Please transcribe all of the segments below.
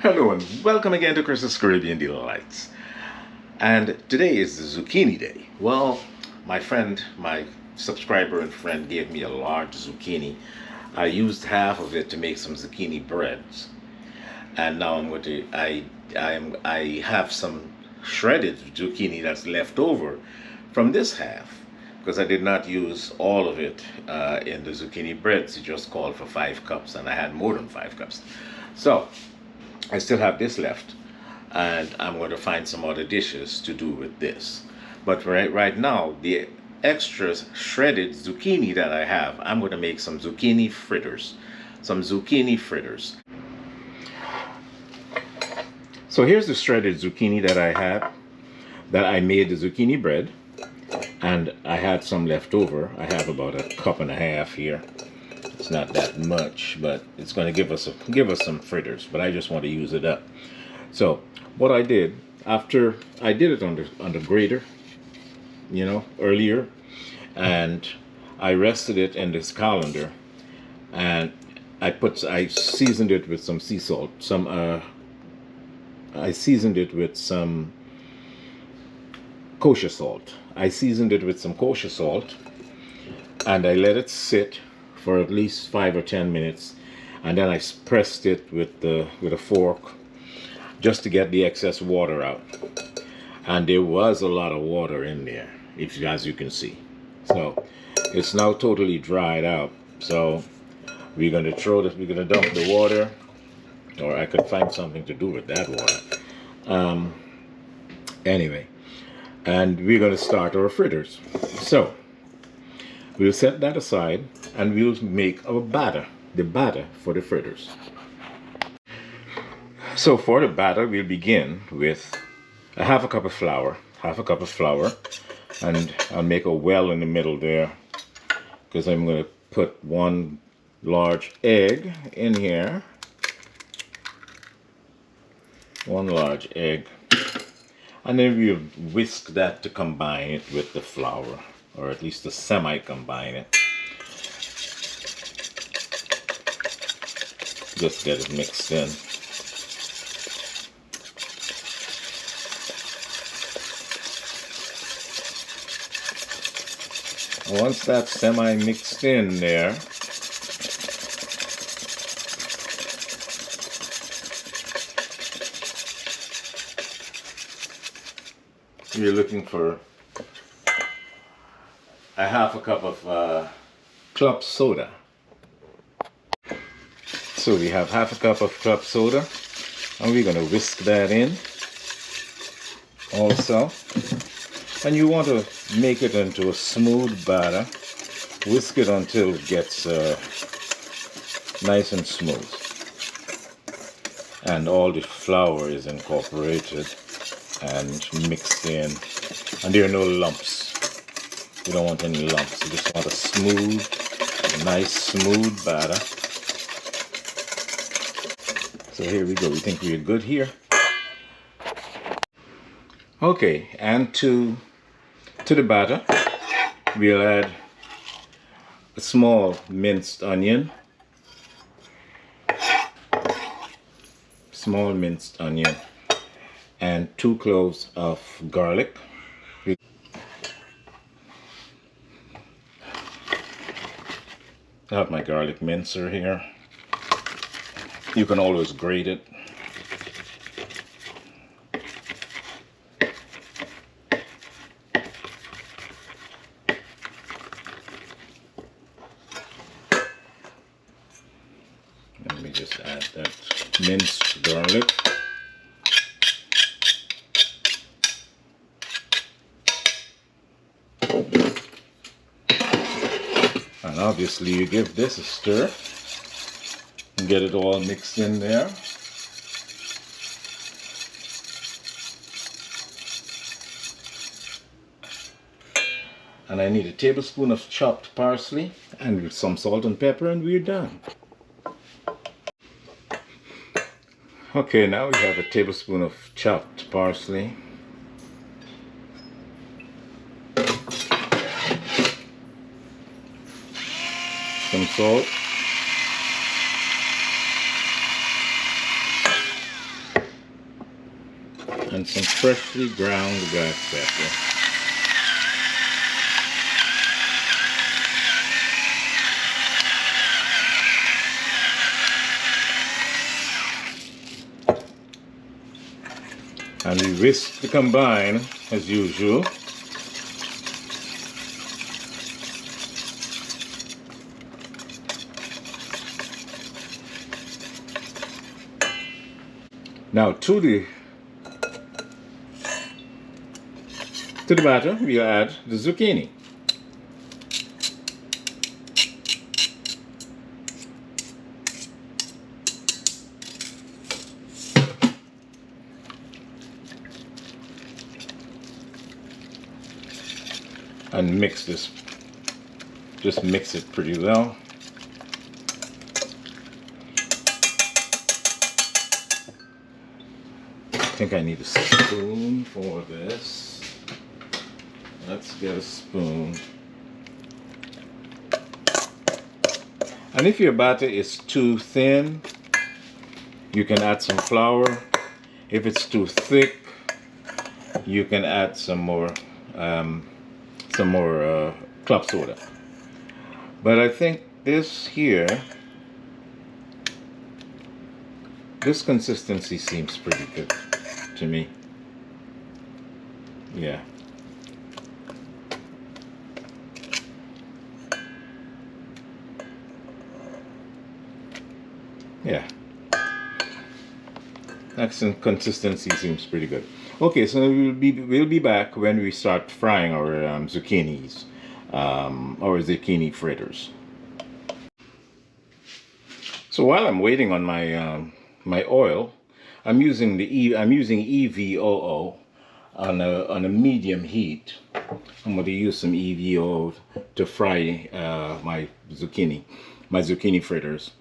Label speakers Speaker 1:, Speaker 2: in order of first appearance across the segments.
Speaker 1: Hello and welcome again to Chris's Caribbean Delights. And today is the zucchini day. Well, my subscriber and friend gave me a large zucchini. I used half of it to make some zucchini breads. And now I have some shredded zucchini that's left over from this half because I did not use all of it in the zucchini breads. It just called for 5 cups and I had more than 5 cups. So I still have this left, and I'm going to find some other dishes to do with this. But right now, the extra shredded zucchini that I have, I'm going to make some zucchini fritters. Some zucchini fritters. So here's the shredded zucchini that I have, that I made the zucchini bread, and I had some left over. I have about a cup and a half here. It's not that much, but it's going to give us some fritters, but I just want to use it up. So what I did, after I did it on the grater, earlier, and I rested it in this colander, and I seasoned it with some sea salt, I seasoned it with some kosher salt. And I let it sit for at least 5 or 10 minutes, and then I pressed it with a fork just to get the excess water out. And there was a lot of water in there, as you can see. So it's now totally dried out. So we're gonna dump the water, or I could find something to do with that water. Anyway, and we're gonna start our fritters. So we'll set that aside and we'll make the batter for the fritters. So for the batter, we'll begin with a half a cup of flour, and I'll make a well in the middle there because I'm going to put 1 large egg in here. 1 large egg. And then we'll whisk that to combine it with the flour, or at least to semi-combine it. Just get it mixed in. Once that's semi-mixed in there, you're looking for a half a cup of club soda. So we have half a cup of club soda, and we're going to whisk that in also. And you want to make it into a smooth batter. Whisk it until it gets nice and smooth. And all the flour is incorporated and mixed in. And there are no lumps. You don't want any lumps. You just want a nice smooth batter. So here we go. We think we're good here. Okay, and to the batter, we'll add a small minced onion. And 2 cloves of garlic. I have my garlic mincer here. You can always grate it. Let me just add that minced garlic. And obviously you give this a stir and get it all mixed in there. And I need a tablespoon of chopped parsley and some salt and pepper, and we're done. Okay, now we have a tablespoon of chopped parsley. Some salt. and some freshly ground black pepper. And we whisk to combine as usual. Now to the batter we'll add the zucchini. And mix this, just mix it pretty well. I think I need a spoon for this. Let's get a spoon. And if your batter is too thin, you can add some flour. If it's too thick, you can add some more club soda. But I think this here, this consistency seems pretty good to me. Yeah. Yeah. That consistency seems pretty good. Okay, so we'll be back when we start frying our zucchinis, or zucchini fritters. So while I'm waiting on my my oil, I'm using EVOO on a medium heat. I'm going to use some EVOO to fry my zucchini fritters.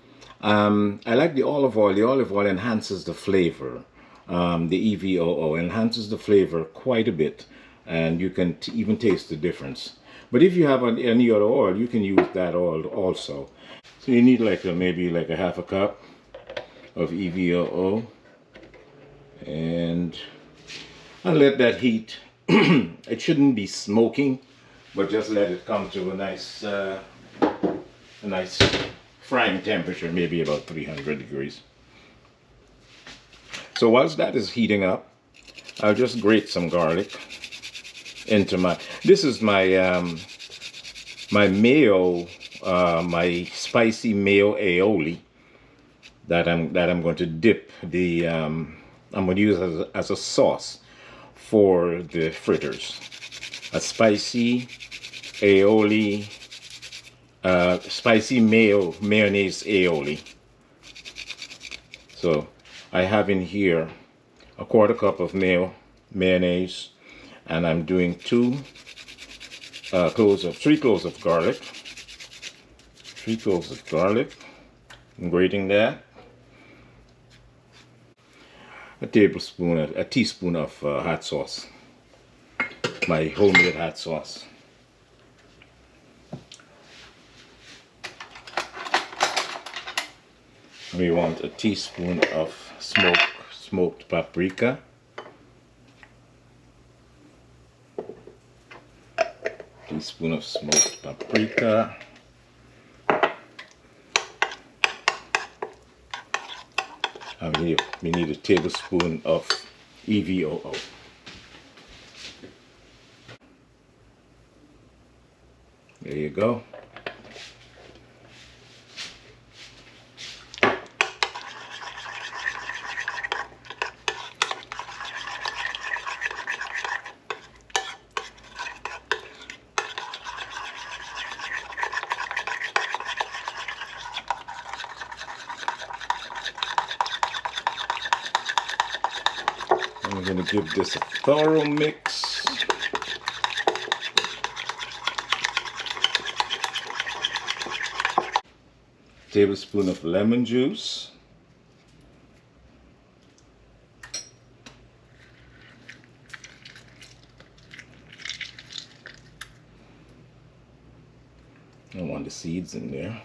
Speaker 1: I like the olive oil. The olive oil enhances the flavor. The EVOO enhances the flavor quite a bit, and you can even taste the difference. But if you have any other oil, you can use that oil also. So you need maybe like a half a cup of EVOO, and let that heat. It shouldn't be smoking, but just let it come to a nice frying temperature, maybe about 300 degrees. So whilst that is heating up, I'll just grate some garlic into this is my my mayo, my spicy mayo aioli that I'm going to dip the I'm going to use as a sauce for the fritters. A spicy aioli, spicy mayonnaise aioli. So I have in here a quarter cup of mayonnaise, and I'm doing 3 cloves of garlic. 3 cloves of garlic. I'm grating that. A teaspoon of hot sauce. My homemade hot sauce. We want a teaspoon of smoked paprika. Teaspoon of smoked paprika. And we need a tablespoon of EVOO. There you go. I'm going to give this a thorough mix. Tablespoon of lemon juice. I want the seeds in there.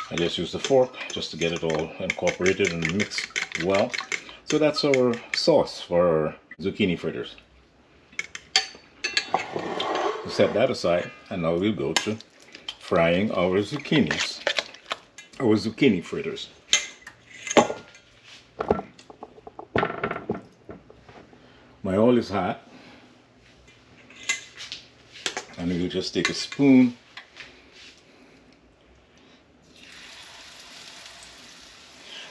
Speaker 1: I just use the fork just to get it all incorporated and mixed well. So that's our sauce for our zucchini fritters. So set that aside, and now we'll go to frying our zucchinis, our zucchini fritters. My oil is hot, and we'll just take a spoon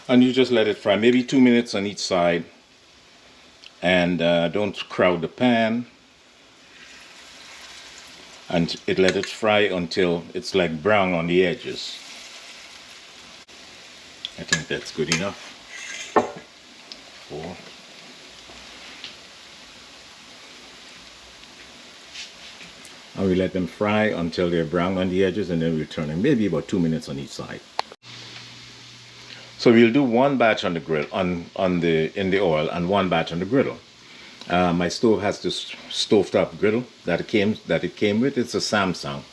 Speaker 1: and you just let it fry, maybe 2 minutes on each side, and don't crowd the pan, and let it fry until it's like brown on the edges. I think that's good enough. 4. And we let them fry until they're brown on the edges, and then we'll turn them, maybe about 2 minutes on each side. So we'll do one batch on the grill, in the oil, and one batch on the griddle. My stove has this stovetop griddle that it came with. It's a Samsung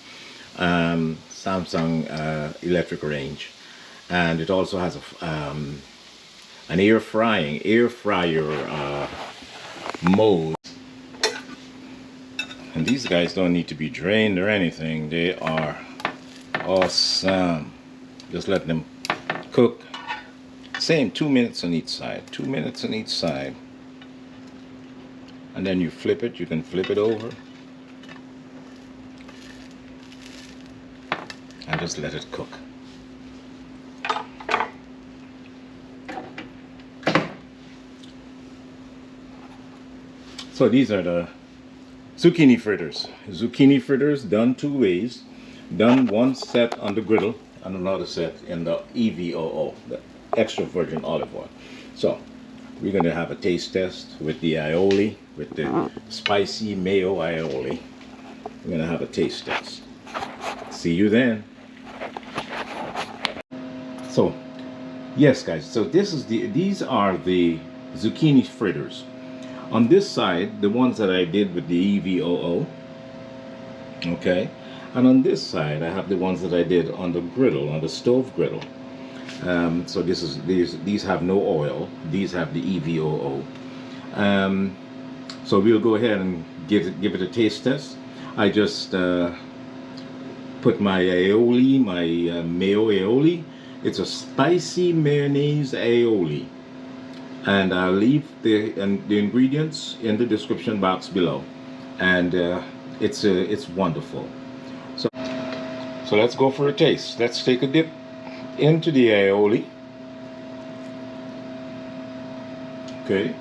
Speaker 1: electric range, and it also has an air fryer mode. And these guys don't need to be drained or anything. They are awesome. Just let them cook. Same, 2 minutes on each side. 2 minutes on each side. And then you flip it. You can flip it over. And just let it cook. So these are the zucchini fritters. Zucchini fritters done 2 ways. Done one set on the griddle and another set in the EVOO, the extra virgin olive oil. So we're going to have a taste test with the aioli, with the spicy mayo aioli. We're going to have a taste test. See you then. So yes guys, so these are the zucchini fritters. On this side, the ones that I did with the EVOO, okay, and on this side I have the ones that I did on the griddle, on the stove griddle. So these have no oil. These have the EVOO. So we'll go ahead and give it a taste test. I just put my aioli, my mayo aioli. It's a spicy mayonnaise aioli. And I'll leave the ingredients in the description box below, and it's wonderful. So let's go for a taste. Let's take a dip into the aioli. Okay.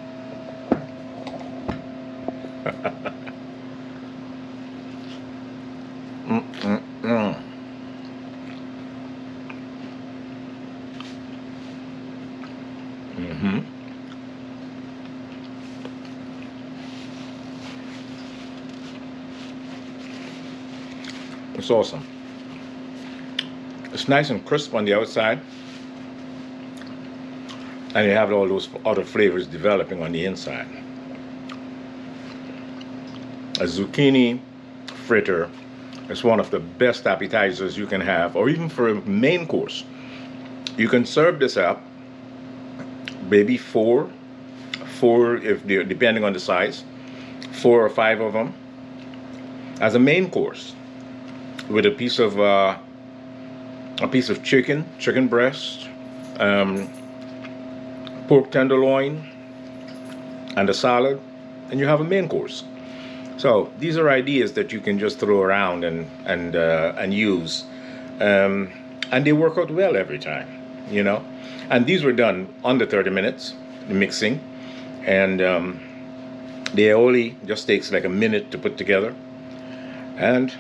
Speaker 1: It's awesome. It's nice and crisp on the outside, and you have all those other flavors developing on the inside. A zucchini fritter is one of the best appetizers you can have, or even for a main course. You can serve this up, maybe four, if they're, depending on the size, 4 or 5 of them as a main course, with a piece of chicken breast, pork tenderloin, and a salad, and you have a main course. So these are ideas that you can just throw around and use, and they work out well every time, you know. And these were done under 30 minutes, the mixing, and the aioli just takes like a minute to put together, and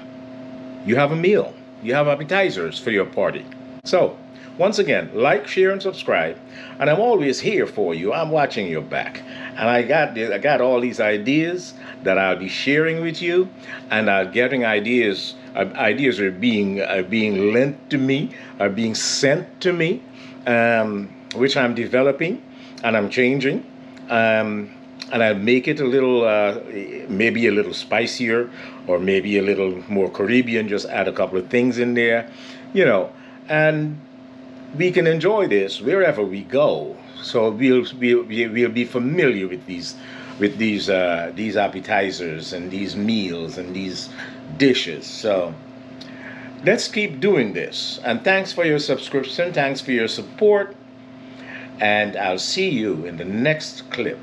Speaker 1: you have a meal. You have appetizers for your party. So once again, like, share, and subscribe. And I'm always here for you. I'm watching your back, and I got all these ideas that I'll be sharing with you, and I'm getting ideas. Ideas are being lent to me, are being sent to me, which I'm developing and I'm changing. And I make it a little, maybe a little spicier, or maybe a little more Caribbean. Just add a couple of things in there, you know. And we can enjoy this wherever we go. So we'll be familiar with these appetizers and these meals and these dishes. So let's keep doing this. And thanks for your subscription. Thanks for your support. And I'll see you in the next clip.